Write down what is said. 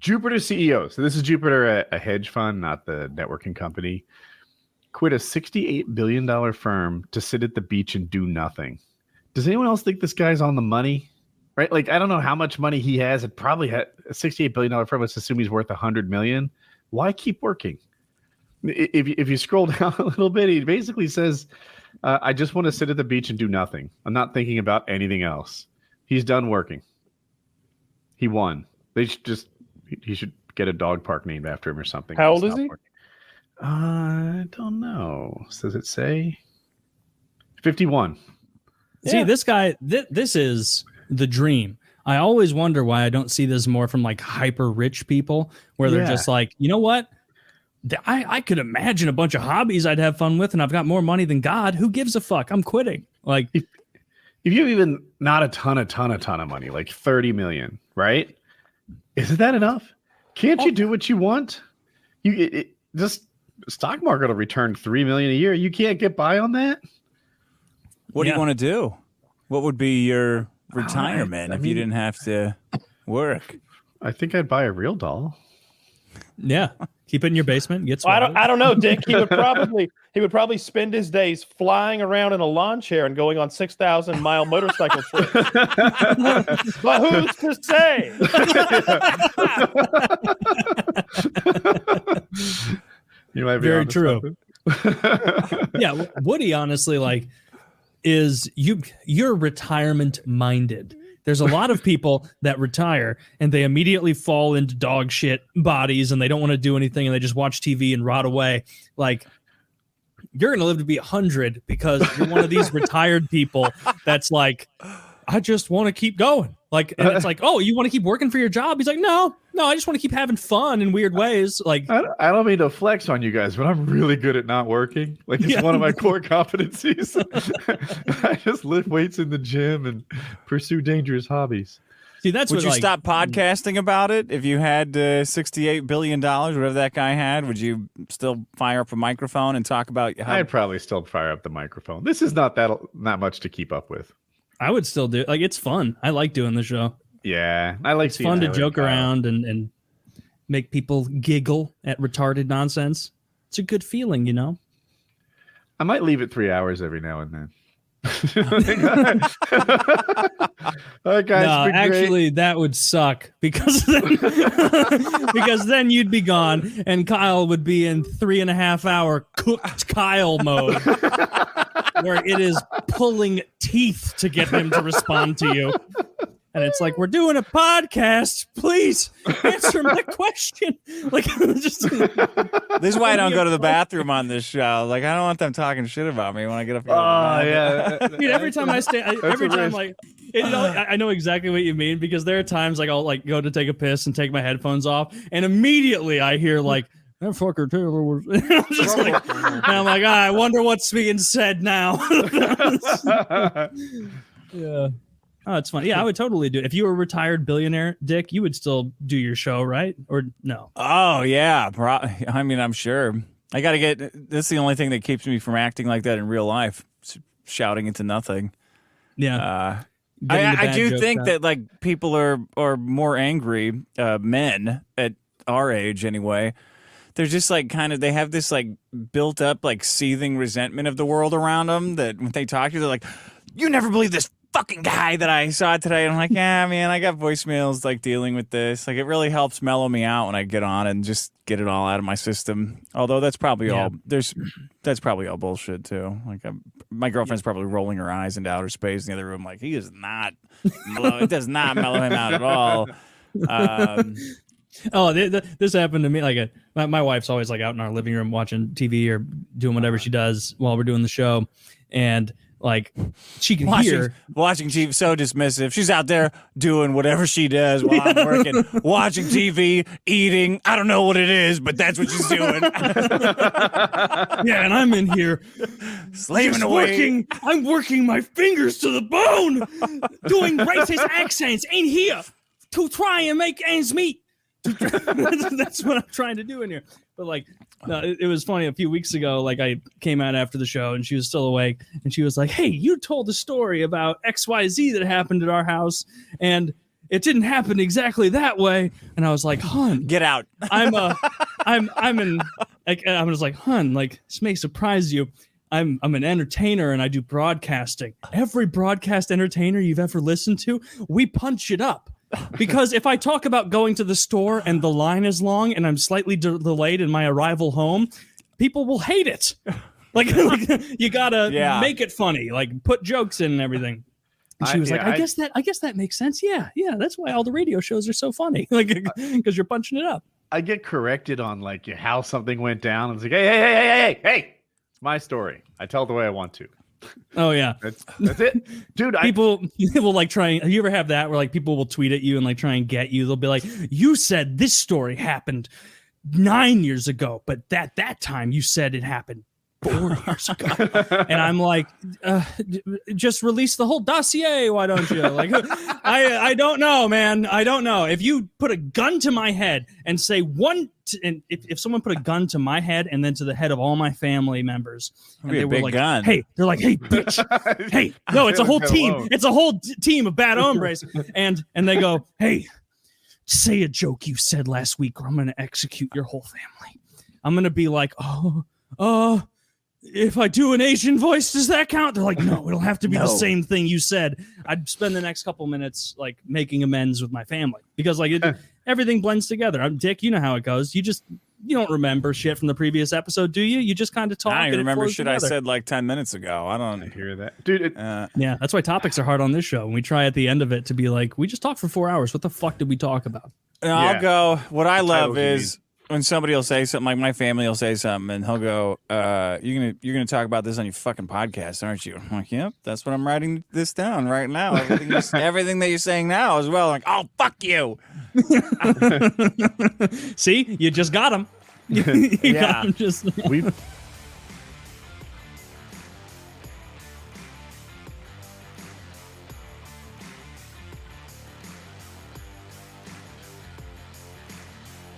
Jupiter CEO. So this is Jupiter, a hedge fund, not the networking company. Quit a $68 billion firm to sit at the beach and do nothing. Does anyone else think this guy's on the money? Right? Like, I don't know how much money he has. It probably had a $68 billion firm. Let's assume he's worth $100 million. Why keep working? If you scroll down a little bit, he basically says, I just want to sit at the beach and do nothing. I'm not thinking about anything else. He's done working. He won. He should get a dog park named after him or something. How old is he? I don't know. Does it say? 51. See, this guy, this is the dream. I always wonder why I don't see this more from like hyper rich people where they're just like, you know what? I could imagine a bunch of hobbies I'd have fun with, and I've got more money than God. Who gives a fuck? I'm quitting. Like, if you have even not a ton of money, like 30 million, right? Isn't that enough? Can't you do what you want? Just stock market will return 3 million a year. You can't get by on that. What do you want to do? What would be your retirement if you didn't have to work? I think I'd buy a real doll. Yeah, keep it in your basement. Get I don't know, Dick. He would probably spend his days flying around in a lawn chair and going on 6,000-mile motorcycle trips. But who's to say? You might be very true. Yeah, Woody, honestly, like, is you're retirement minded. There's a lot of people that retire and they immediately fall into dog shit bodies and they don't want to do anything and they just watch TV and rot away. Like, you're going to live to be 100 because you're one of these retired people that's like, I just want to keep going. Like, and it's like, oh, you want to keep working for your job? He's like, no, I just want to keep having fun in weird ways. Like, I don't mean to flex on you guys, but I'm really good at not working. Like, it's one of my core competencies. I just lift weights in the gym and pursue dangerous hobbies. See, that's would you stop podcasting about it if you had $68 billion, whatever that guy had? Would you still fire up a microphone and talk about how? I'd probably still fire up the microphone. This is not much to keep up with. I would still do it. Like, it's fun. I like doing the show. Yeah, I like. It's fun to joke around and make people giggle at retarded nonsense. It's a good feeling, you know. I might leave it 3 hours every now and then. All right, guys. No, actually, that would suck because then you'd be gone and Kyle would be in 3.5 hour cooked Kyle mode, where it is pulling teeth to get him to respond to you. And it's like, we're doing a podcast. Please answer my question. Like, just this is why I don't go to the bathroom on this show. Like, I don't want them talking shit about me when I get up here. Oh yeah. Dude, every time I know exactly what you mean, because there are times like I'll like go to take a piss and take my headphones off, and immediately I hear like, that fucker Taylor was. I'm just like, and I'm like, I wonder what's being said now. Yeah. Oh, it's funny. Yeah, I would totally do it. If you were a retired billionaire, Dick, you would still do your show, right? Or no? Oh, yeah. I mean, I'm sure. I got to get... This is the only thing that keeps me from acting like that in real life. Shouting into nothing. Yeah. I do think that, like, people are more angry, men at our age anyway. They're just, like, kind of... They have this, like, built up, like, seething resentment of the world around them that when they talk to you, they're like, you never believe this fucking guy that I saw today. And I'm like, yeah, man, I got voicemails like dealing with this. Like, it really helps mellow me out when I get on and just get it all out of my system. Although that's probably that's probably all bullshit too. Like, my girlfriend's probably rolling her eyes into outer space in the other room. Like, he is not, it does not mellow him out at all. This happened to me. Like, my wife's always like out in our living room watching TV or doing whatever she does while we're doing the show. And like, she can hear watching TV, so dismissive. She's out there doing whatever she does while I'm working, watching TV, eating. I don't know what it is, but that's what she's doing. Yeah, and I'm in here slaving away. I'm working my fingers to the bone, doing racist accents in here to try and make ends meet. That's what I'm trying to do in here. But like, no, it was funny. A few weeks ago, like, I came out after the show and she was still awake, and she was like, "Hey, you told a story about XYZ that happened at our house, and it didn't happen exactly that way. And I was like, hun, Get out. I'm just like, hun, like, this may surprise you. I'm an entertainer and I do broadcasting. Every broadcast entertainer you've ever listened to, we punch it up. Because if I talk about going to the store and the line is long and I'm slightly delayed in my arrival home, people will hate it. Like you gotta make it funny, like put jokes in and everything. And she was like, I guess that makes sense. Yeah, that's why all the radio shows are so funny, like because you're punching it up. I get corrected on like how something went down. It's like, hey, it's my story. I tell it the way I want to. Oh yeah, that's it, dude. People will like try. You ever have that where like people will tweet at you and like try and get you? They'll be like, you said this story happened 9 years ago, but that time you said it happened 4 years ago. And I'm like, just release the whole dossier, why don't you? Like, I don't know, man. I don't know. If you put a gun to my head and say and if someone put a gun to my head and then to the head of all my family members, and they were like, gun. hey, they're like, hey, bitch, hey, no, it's a whole team. Alone. It's a whole team of bad hombres. And they go, hey, say a joke you said last week or I'm going to execute your whole family. I'm going to be like, if I do an Asian voice, does that count? They're like, no, it'll have to be the same thing you said. I'd spend the next couple minutes like making amends with my family because like everything blends together. Dick, you know how it goes. You don't remember shit from the previous episode, do you? You just kind of talk. I remember shit together. I said like 10 minutes ago. I don't hear that, dude. Yeah, that's why topics are hard on this show. And we try at the end of it to be like, we just talked for 4 hours. What the fuck did we talk about? I'll go. What I love is when somebody will say something, like my family will say something, and he'll go, "You're gonna talk about this on your fucking podcast, aren't you?" I'm like, "Yep, that's what I'm writing this down right now. Everything that you're saying now as well." Like, "Oh, fuck you." See, you just got him. You got him just.